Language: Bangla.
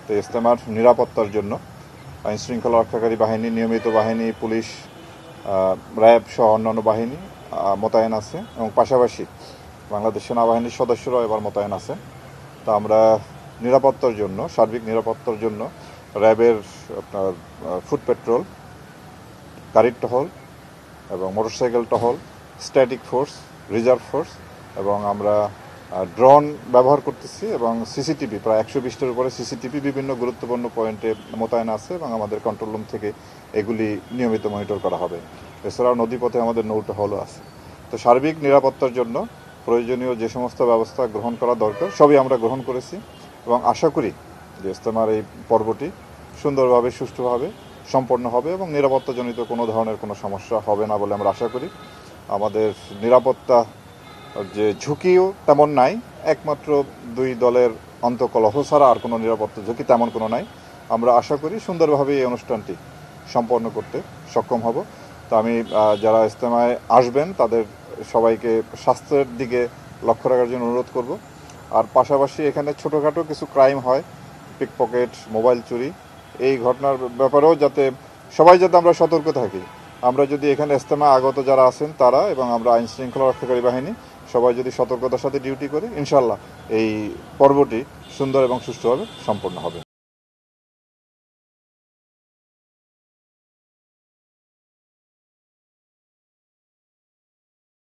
তো ইজতেমার নিরাপত্তার জন্য আইনশৃঙ্খলা রক্ষাকারী বাহিনী, নিয়মিত বাহিনী, পুলিশ, র্যাব সহ অন্যান্য বাহিনী মোতায়েন আছে এবং পাশাপাশি বাংলাদেশ সেনাবাহিনীর সদস্যরাও এবার মোতায়েন আছে। তা আমরা নিরাপত্তার জন্য, সার্বিক নিরাপত্তার জন্য র্যাবের আপনার ফুট পেট্রোল, গাড়ির টহল এবং মোটরসাইকেল টহল, স্ট্যাটিক ফোর্স, রিজার্ভ ফোর্স এবং আমরা ড্রোন ব্যবহার করতেছি এবং সিসিটিভি প্রায় 120টার উপরে সিসিটিভি বিভিন্ন গুরুত্বপূর্ণ পয়েন্টে মোতায়েন আছে এবং আমাদের কন্ট্রোল রুম থেকে এগুলি নিয়মিত মনিটর করা হবে। এছাড়াও নদীপথে আমাদের নৌ টহলও আছে। তো সার্বিক নিরাপত্তার জন্য প্রয়োজনীয় যে সমস্ত ব্যবস্থা গ্রহণ করা দরকার সবই আমরা গ্রহণ করেছি এবং আশা করি যে ইজতেমার এই পর্বটি সুন্দরভাবে, সুষ্ঠুভাবে সম্পন্ন হবে এবং নিরাপত্তাজনিত কোনো ধরনের কোনো সমস্যা হবে না বলে আমরা আশা করি। আমাদের নিরাপত্তা যে ঝুঁকিও তেমন নাই, একমাত্র দুই দলের অন্তঃকলহ ছাড়া আর কোনো নিরাপত্তা ঝুঁকি তেমন কোনো নাই। আমরা আশা করি সুন্দরভাবে এই অনুষ্ঠানটি সম্পন্ন করতে সক্ষম হব। তো আমি যারা ইজতেমায় আসবেন তাদের সবাইকে স্বাস্থ্যের দিকে লক্ষ্য রাখার জন্য অনুরোধ করব। আর পাশাপাশি এখানে ছোটোখাটো কিছু ক্রাইম হয়, পিকপকেট, মোবাইল চুরি, এই ঘটনার ব্যাপারেও যাতে আমরা সতর্ক থাকি। আমরা যদি এখানে ইজতেমা আগত যারা আছেন তারা এবং আমরা আইন শৃঙ্খলা রক্ষাকারী বাহিনী সবাই যদি সতর্কতার সাথে ডিউটি করি, ইনশাল্লাহ এই পর্বটি সুন্দর এবং সুষ্ঠুভাবে সম্পন্ন হবে।